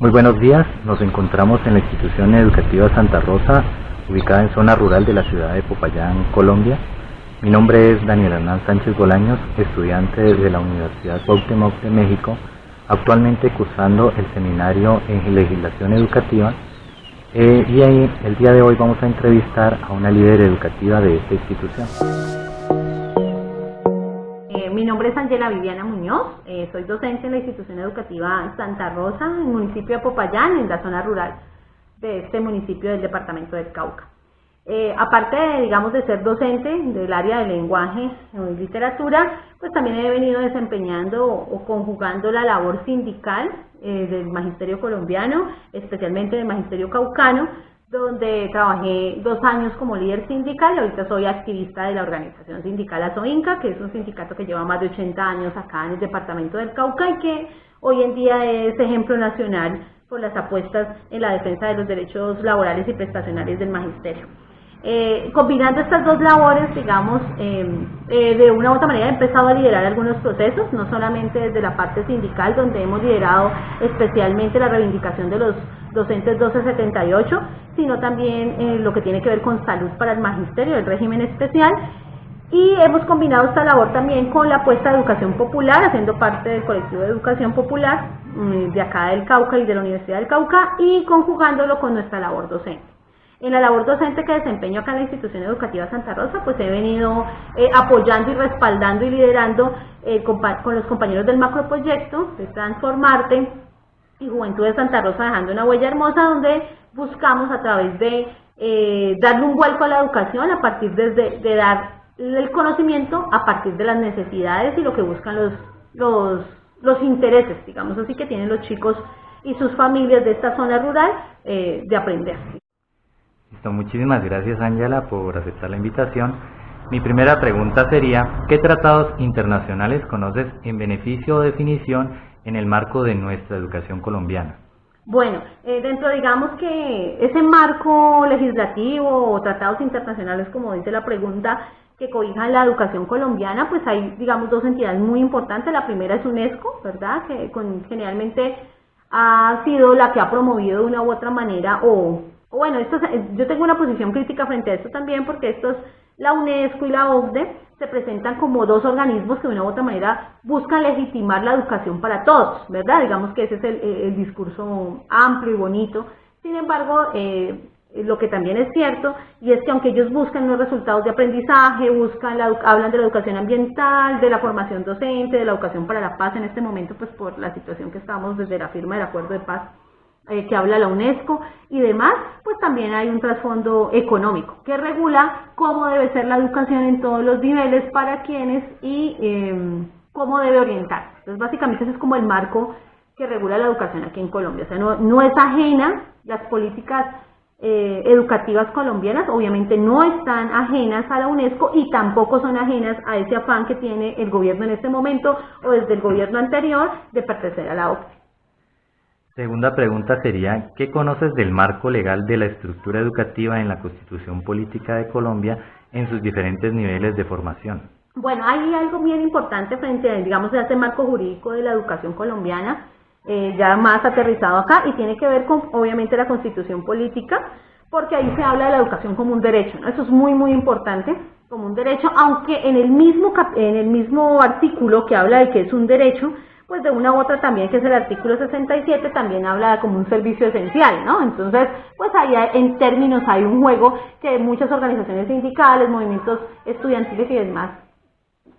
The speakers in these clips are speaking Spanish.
Muy buenos días, nos encontramos en la institución educativa Santa Rosa, ubicada en zona rural de la ciudad de Popayán, Colombia. Mi nombre es Daniel Hernán Sánchez Bolaños, estudiante de la Universidad Cuauhtémoc de México, actualmente cursando el seminario en legislación educativa, y el día de hoy vamos a entrevistar a una líder educativa de esta institución. Mi nombre es Ángela Viviana Muñoz, soy docente en la institución educativa Santa Rosa, en el municipio de Popayán, en la zona rural de este municipio del departamento del Cauca. Aparte de ser docente del área de lenguaje y literatura, pues también he venido desempeñando o conjugando la labor sindical del magisterio colombiano, especialmente del magisterio caucano, donde trabajé 2 años como líder sindical y ahorita soy activista de la organización sindical ASOINCA, que es un sindicato que lleva más de 80 años acá en el departamento del Cauca y que hoy en día es ejemplo nacional por las apuestas en la defensa de los derechos laborales y prestacionales del magisterio. Combinando estas 2 labores, de una u otra manera he empezado a liderar algunos procesos, no solamente desde la parte sindical, donde hemos liderado especialmente la reivindicación de los docentes 1278, sino también lo que tiene que ver con salud para el magisterio, el régimen especial, y hemos combinado esta labor también con la apuesta de educación popular, haciendo parte del colectivo de educación popular de acá del Cauca y de la Universidad del Cauca, y conjugándolo con nuestra labor docente. En la labor docente que desempeño acá en la institución educativa Santa Rosa, pues he venido apoyando y respaldando y liderando con los compañeros del macroproyecto de Transformarte y Juventud de Santa Rosa, dejando una huella hermosa, donde buscamos a través de darle un vuelco a la educación a partir de dar el conocimiento a partir de las necesidades y lo que buscan los intereses, digamos así, que tienen los chicos y sus familias de esta zona rural de aprender. Listo, muchísimas gracias Ángela por aceptar la invitación. Mi primera pregunta sería, ¿qué tratados internacionales conoces en beneficio o definición en el marco de nuestra educación colombiana? Bueno, dentro digamos que ese marco legislativo o tratados internacionales, como dice la pregunta, que cobijan la educación colombiana, pues hay, digamos, 2 entidades muy importantes. La primera es UNESCO, ¿verdad?, que generalmente ha sido la que ha promovido de una u otra manera, yo tengo una posición crítica frente a esto también, porque la UNESCO y la OCDE se presentan como 2 organismos que de una u otra manera buscan legitimar la educación para todos, ¿verdad? Digamos que ese es el discurso amplio y bonito. Sin embargo, lo que también es cierto, y es que aunque ellos buscan unos resultados de aprendizaje, hablan de la educación ambiental, de la formación docente, de la educación para la paz en este momento, pues por la situación que estamos desde la firma del acuerdo de paz que habla la UNESCO y demás, pues también hay un trasfondo económico que regula cómo debe ser la educación en todos los niveles, para quienes y cómo debe orientar. Entonces básicamente ese es como el marco que regula la educación aquí en Colombia. O sea, no es ajena, las políticas educativas colombianas obviamente no están ajenas a la UNESCO y tampoco son ajenas a ese afán que tiene el gobierno en este momento o desde el gobierno anterior de pertenecer a la OCDE. Segunda pregunta sería, ¿qué conoces del marco legal de la estructura educativa en la Constitución Política de Colombia en sus diferentes niveles de formación? Bueno, hay algo bien importante frente a este marco jurídico de la educación colombiana, ya más aterrizado acá, y tiene que ver con, obviamente, la Constitución Política, porque ahí se habla de la educación como un derecho, ¿no? Eso es muy, muy importante, como un derecho, aunque en el mismo artículo que habla de que es un derecho, pues de una u otra también, que es el artículo 67, también habla de como un servicio esencial, ¿no? Entonces, pues ahí en términos hay un juego que muchas organizaciones sindicales, movimientos estudiantiles y demás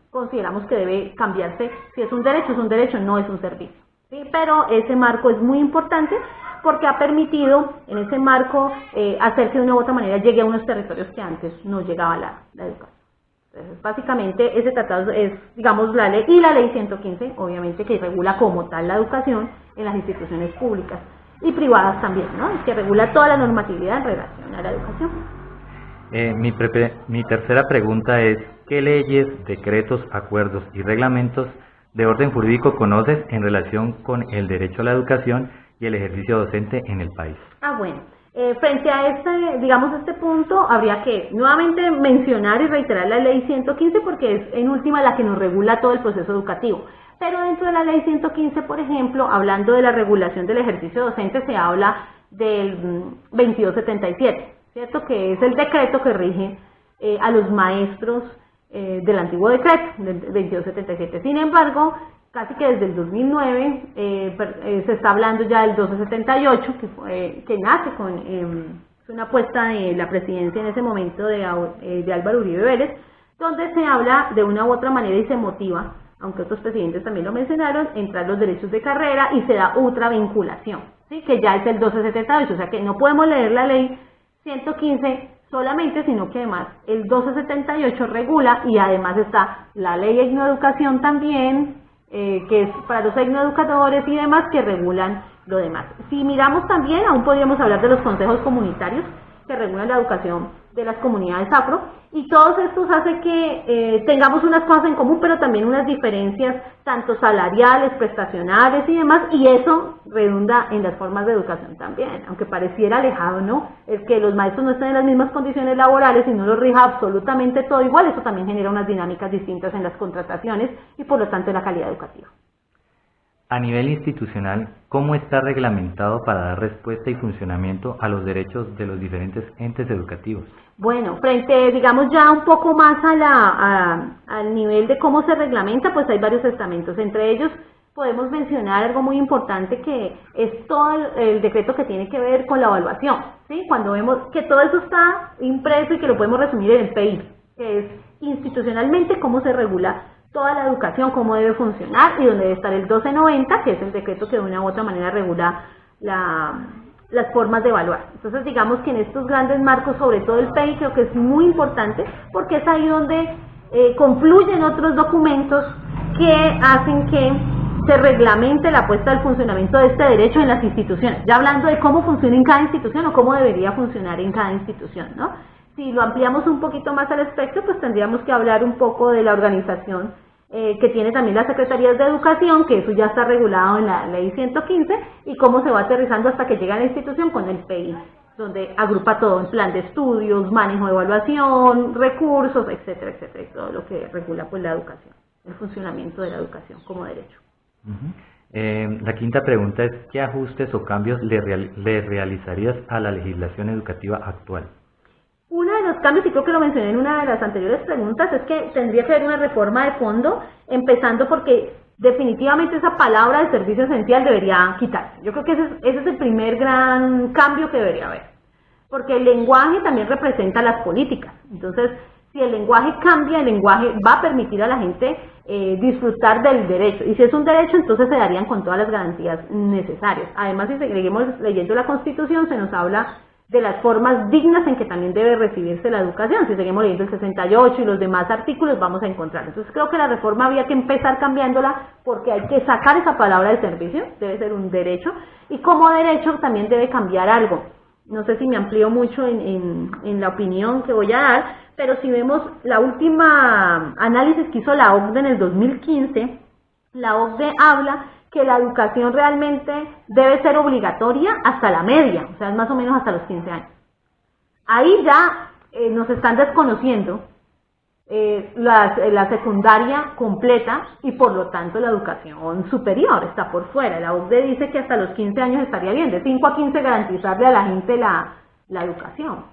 consideramos que debe cambiarse. Si es un derecho, no es un servicio, ¿sí? Pero ese marco es muy importante porque ha permitido en ese marco hacer que de una u otra manera llegue a unos territorios que antes no llegaba la educación. Entonces, básicamente ese tratado es, digamos, la ley, y la ley 115, obviamente, que regula como tal la educación en las instituciones públicas y privadas también, ¿no? Que regula toda la normatividad en relación a la educación. Mi tercera pregunta es, ¿qué leyes, decretos, acuerdos y reglamentos de orden jurídico conoces en relación con el derecho a la educación y el ejercicio docente en el país? Bueno. Frente a este punto, habría que nuevamente mencionar y reiterar la ley 115, porque es en última la que nos regula todo el proceso educativo. pero dentro de la ley 115, por ejemplo, hablando de la regulación del ejercicio docente, se habla del 2277, ¿cierto? Que es el decreto que rige a los maestros del antiguo decreto, del 2277. Sin embargo, casi que desde el 2009 se está hablando ya del 1278, que nace con una apuesta de la presidencia en ese momento de Álvaro Uribe Vélez, donde se habla de una u otra manera y se motiva, aunque otros presidentes también lo mencionaron, entrar los derechos de carrera y se da otra vinculación, ¿sí? Que ya es el 1278, o sea que no podemos leer la ley 115 solamente, sino que además el 1278 regula y además está la ley de educación también, que es para los educadores y demás que regulan lo demás. Si miramos también, aún podríamos hablar de los consejos comunitarios que regulan la educación de las comunidades afro, y todos estos hacen que tengamos unas cosas en común, pero también unas diferencias tanto salariales, prestacionales y demás, y eso redunda en las formas de educación también, aunque pareciera alejado, ¿no? El que los maestros no estén en las mismas condiciones laborales y no los rija absolutamente todo igual, eso también genera unas dinámicas distintas en las contrataciones y por lo tanto en la calidad educativa. A nivel institucional, ¿cómo está reglamentado para dar respuesta y funcionamiento a los derechos de los diferentes entes educativos? Bueno, frente, digamos, ya un poco más al nivel de cómo se reglamenta, pues hay varios estamentos. Entre ellos podemos mencionar algo muy importante que es todo el decreto que tiene que ver con la evaluación, ¿sí? Cuando vemos que todo eso está impreso y que lo podemos resumir en el PI, que es institucionalmente cómo se regula toda la educación, cómo debe funcionar, y donde debe estar el 1290, que es el decreto que de una u otra manera regula las formas de evaluar. Entonces digamos que en estos grandes marcos, sobre todo el PEI, creo que es muy importante, porque es ahí donde confluyen otros documentos que hacen que se reglamente la puesta al funcionamiento de este derecho en las instituciones, ya hablando de cómo funciona en cada institución o cómo debería funcionar en cada institución, ¿no? Si lo ampliamos un poquito más al espectro, pues tendríamos que hablar un poco de la organización que tiene también las Secretarías de Educación, que eso ya está regulado en la Ley 115, y cómo se va aterrizando hasta que llega a la institución con el PI, donde agrupa todo en plan de estudios, manejo de evaluación, recursos, etcétera, etcétera, y todo lo que regula pues la educación, el funcionamiento de la educación como derecho. La quinta pregunta es, ¿qué ajustes o cambios le realizarías a la legislación educativa actual? Uno de los cambios, y creo que lo mencioné en una de las anteriores preguntas, es que tendría que haber una reforma de fondo, empezando porque definitivamente esa palabra de servicio esencial debería quitarse. Yo creo que ese es el primer gran cambio que debería haber, porque el lenguaje también representa las políticas. Entonces, si el lenguaje cambia, el lenguaje va a permitir a la gente disfrutar del derecho, y si es un derecho, entonces se darían con todas las garantías necesarias. Además, si seguimos leyendo la Constitución, se nos habla de las formas dignas en que también debe recibirse la educación. Si seguimos leyendo el 68 y los demás artículos, vamos a encontrar. Entonces creo que la reforma había que empezar cambiándola, porque hay que sacar esa palabra de servicio, debe ser un derecho, y como derecho también debe cambiar algo. No sé si me amplío mucho en la opinión que voy a dar, pero si vemos la última análisis que hizo la OCDE en el 2015, la OCDE habla que la educación realmente debe ser obligatoria hasta la media, o sea, es más o menos hasta los 15 años. Ahí ya nos están desconociendo la secundaria completa y por lo tanto la educación superior está por fuera. La OCDE dice que hasta los 15 años estaría bien, de 5 a 15 garantizarle a la gente la educación.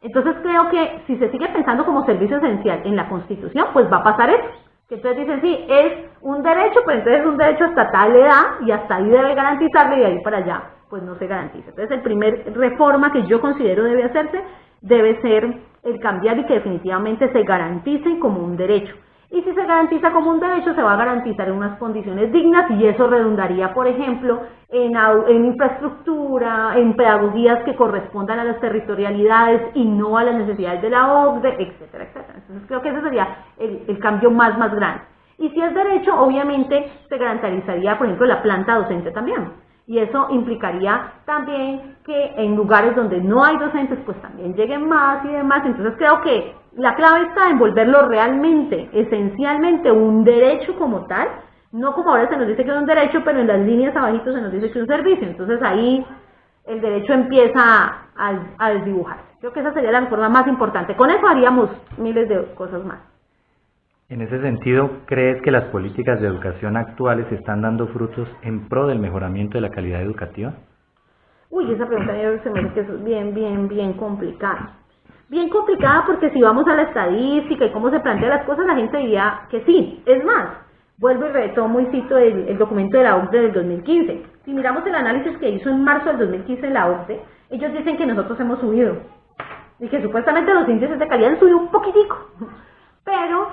Entonces creo que si se sigue pensando como servicio esencial en la Constitución, pues va a pasar eso. Que entonces dicen, sí, es un derecho, pero entonces es un derecho hasta tal edad y hasta ahí debe garantizarle, y de ahí para allá pues no se garantiza. Entonces el primer reforma que yo considero debe hacerse debe ser el cambiar y que definitivamente se garantice como un derecho. Y si se garantiza como un derecho, se va a garantizar en unas condiciones dignas, y eso redundaría, por ejemplo, en infraestructura, en pedagogías que correspondan a las territorialidades y no a las necesidades de la OCDE, etcétera, etcétera. Entonces creo que ese sería el cambio más grande. Y si es derecho, obviamente se garantizaría, por ejemplo, la planta docente también. Y eso implicaría también que en lugares donde no hay docentes, pues también lleguen más y demás. Entonces creo que la clave está en volverlo realmente, esencialmente, un derecho como tal, no como ahora se nos dice que es un derecho, pero en las líneas abajito se nos dice que es un servicio. Entonces ahí el derecho empieza a desdibujarse. Creo que esa sería la reforma más importante. Con eso haríamos miles de cosas más. En ese sentido, ¿crees que las políticas de educación actuales están dando frutos en pro del mejoramiento de la calidad educativa? Uy, esa pregunta se me hace que es bien complicada. Bien complicada porque si vamos a la estadística y cómo se plantean las cosas, la gente diría que sí. Es más, vuelvo y retomo y cito el documento de la OCDE del 2015. Si miramos el análisis que hizo en marzo del 2015 la OCDE, ellos dicen que nosotros hemos subido y que supuestamente los índices de calidad han subido un poquitico. Pero,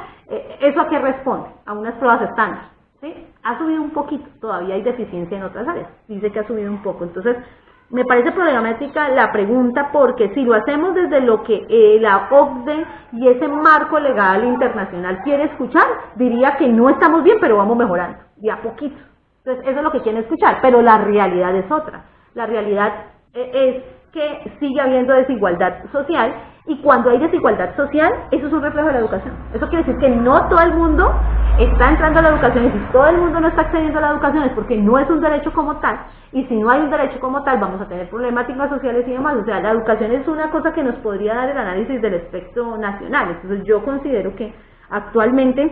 ¿eso a qué responde? A unas pruebas estándar, ¿sí? Ha subido un poquito, todavía hay deficiencia en otras áreas. Dice que ha subido un poco. Entonces, me parece problemática la pregunta porque si lo hacemos desde lo que la OCDE y ese marco legal internacional quiere escuchar, diría que no estamos bien, pero vamos mejorando, de a poquito. Entonces, eso es lo que quieren escuchar, pero la realidad es otra. La realidad es que sigue habiendo desigualdad social, y cuando hay desigualdad social, eso es un reflejo de la educación. Eso quiere decir que no todo el mundo está entrando a la educación, y si todo el mundo no está accediendo a la educación es porque no es un derecho como tal, y si no hay un derecho como tal, vamos a tener problemáticas sociales y demás. O sea, la educación es una cosa que nos podría dar el análisis del espectro nacional. Entonces yo considero que actualmente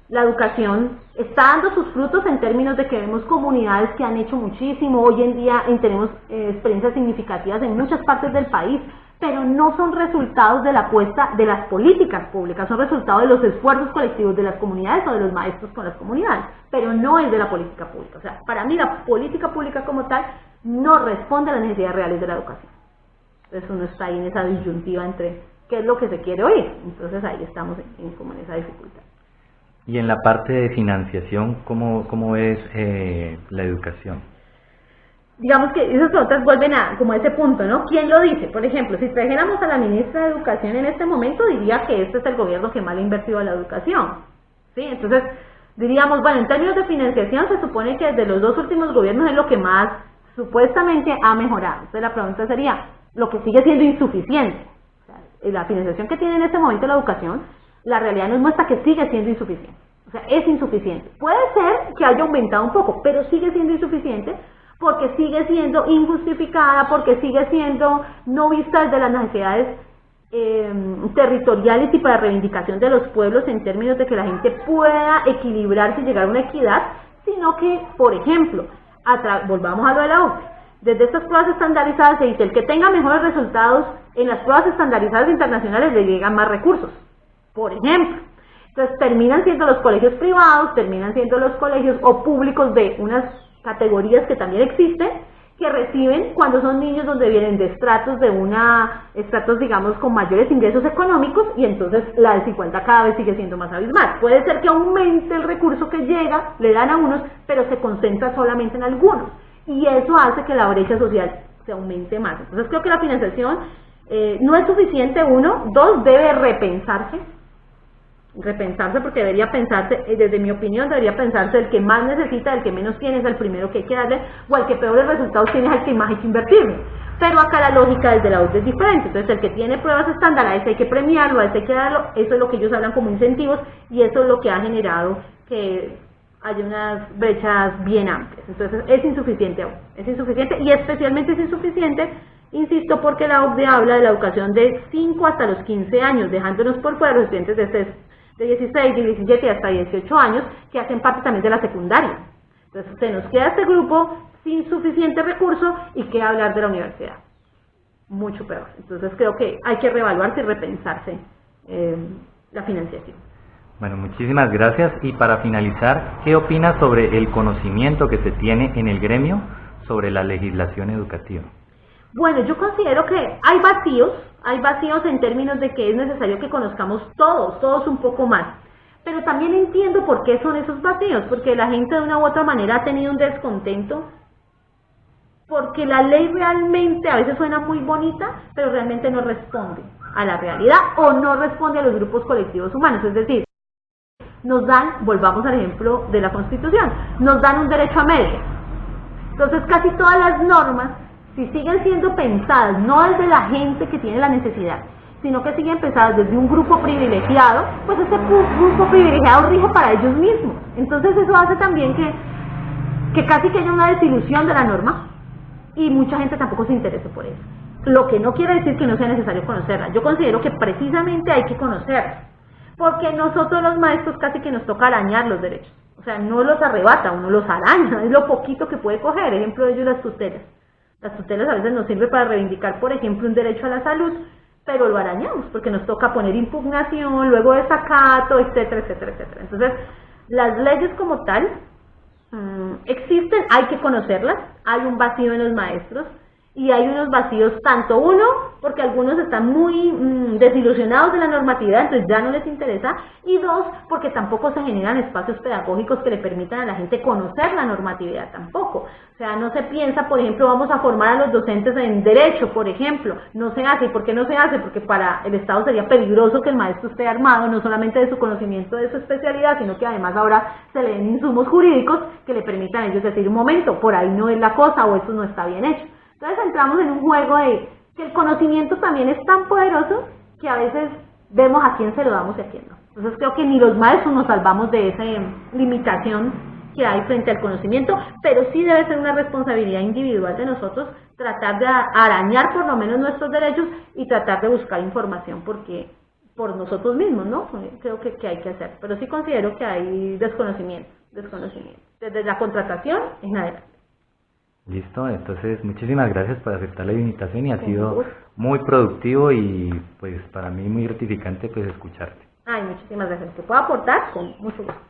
la educación está dando sus frutos en términos de que vemos comunidades que han hecho muchísimo. Hoy en día tenemos experiencias significativas en muchas partes del país, pero no son resultados de la apuesta de las políticas públicas, son resultados de los esfuerzos colectivos de las comunidades o de los maestros con las comunidades, pero no es de la política pública. O sea, para mí la política pública como tal no responde a las necesidades reales de la educación. Entonces uno está ahí en esa disyuntiva entre qué es lo que se quiere oír. Entonces ahí estamos como en esa dificultad. Y en la parte de financiación, ¿cómo es la educación? Digamos que esas preguntas vuelven como a ese punto, ¿no? ¿Quién lo dice? Por ejemplo, si trajéramos a la ministra de Educación en este momento, diría que este es el gobierno que más le ha invertido a la educación, ¿sí? Entonces, diríamos, bueno, en términos de financiación, se supone que desde los 2 últimos gobiernos es lo que más supuestamente ha mejorado. Entonces, la pregunta sería, lo que sigue siendo insuficiente. O sea, la financiación que tiene en este momento la educación, la realidad nos muestra que sigue siendo insuficiente. O sea, es insuficiente. Puede ser que haya aumentado un poco, pero sigue siendo insuficiente porque sigue siendo injustificada, porque sigue siendo no vista desde las necesidades territoriales y para reivindicación de los pueblos en términos de que la gente pueda equilibrarse y llegar a una equidad, sino que, por ejemplo, volvamos a lo de la OCDE, desde estas pruebas estandarizadas se dice el que tenga mejores resultados en las pruebas estandarizadas internacionales le llegan más recursos, por ejemplo. Entonces terminan siendo los colegios privados, terminan siendo los colegios o públicos de unas categorías que también existen, que reciben cuando son niños donde vienen de estratos digamos con mayores ingresos económicos, y entonces la desigualdad cada vez sigue siendo más abismal. Puede ser que aumente el recurso que llega, le dan a unos, pero se concentra solamente en algunos, y eso hace que la brecha social se aumente más. Entonces creo que la financiación no es suficiente, 1, 2, debe repensarse porque debería pensarse, desde mi opinión, debería pensarse el que más necesita, el que menos tiene es el primero que hay que darle, o el que peores resultados tiene es el que más hay que invertirle. Pero acá la lógica desde la OCDE es diferente. Entonces el que tiene pruebas estándar, a ese hay que premiarlo, a ese hay que darlo. Eso es lo que ellos hablan como incentivos, y eso es lo que ha generado que haya unas brechas bien amplias. Entonces es insuficiente aún, es insuficiente, y especialmente es insuficiente, insisto, porque la OCDE habla de la educación de 5 hasta los 15 años, dejándonos por fuera los estudiantes de 16, de 17 y hasta 18 años, que hacen parte también de la secundaria. Entonces se nos queda este grupo sin suficiente recurso, y qué hablar de la universidad, mucho peor. Entonces creo que hay que reevaluarse y repensarse la financiación. Bueno, muchísimas gracias. Y para finalizar, ¿qué opinas sobre el conocimiento que se tiene en el gremio sobre la legislación educativa? Bueno, yo considero que hay vacíos en términos de que es necesario que conozcamos todos un poco más, pero también entiendo por qué son esos vacíos, porque la gente de una u otra manera ha tenido un descontento, porque la ley realmente a veces suena muy bonita, pero realmente no responde a la realidad o no responde a los grupos colectivos humanos. Es decir, nos dan, volvamos al ejemplo de la Constitución, nos dan un derecho a medias. Entonces casi todas las normas, si siguen siendo pensadas no desde la gente que tiene la necesidad, sino que siguen pensadas desde un grupo privilegiado, pues ese grupo privilegiado rige para ellos mismos. Entonces eso hace también que casi que haya una desilusión de la norma, y mucha gente tampoco se interese por eso. Lo que no quiere decir que no sea necesario conocerla. Yo considero que precisamente hay que conocerla, porque nosotros los maestros casi que nos toca arañar los derechos. O sea, no los arrebata, uno los araña, es lo poquito que puede coger. Ejemplo de ello, las tutelas. Las tutelas a veces nos sirven para reivindicar, por ejemplo, un derecho a la salud, pero lo arañamos, porque nos toca poner impugnación, luego desacato, etcétera, etcétera, etcétera. Entonces, las leyes como tal existen, hay que conocerlas, hay un vacío en los maestros, y hay unos vacíos, tanto uno, porque algunos están muy desilusionados de la normatividad, entonces ya no les interesa, y dos, porque tampoco se generan espacios pedagógicos que le permitan a la gente conocer la normatividad tampoco. O sea, no se piensa, por ejemplo, vamos a formar a los docentes en derecho, por ejemplo, no se hace. ¿Y por qué no se hace? Porque para el Estado sería peligroso que el maestro esté armado, no solamente de su conocimiento de su especialidad, sino que además ahora se le den insumos jurídicos que le permitan a ellos decir, un momento, por ahí no es la cosa, o eso no está bien hecho. Entonces entramos en un juego de que el conocimiento también es tan poderoso que a veces vemos a quién se lo damos y a quién no. Entonces creo que ni los maestros nos salvamos de esa limitación que hay frente al conocimiento, pero sí debe ser una responsabilidad individual de nosotros tratar de arañar por lo menos nuestros derechos y tratar de buscar información porque por nosotros mismos, ¿no? Creo que hay que hacer. Pero sí considero que hay desconocimiento, desde la contratación en adelante. Listo, entonces muchísimas gracias por aceptar la invitación y ha sido muy productivo y pues para mí muy gratificante pues escucharte. Ay, muchísimas gracias. ¿Te puedo aportar? Con mucho gusto.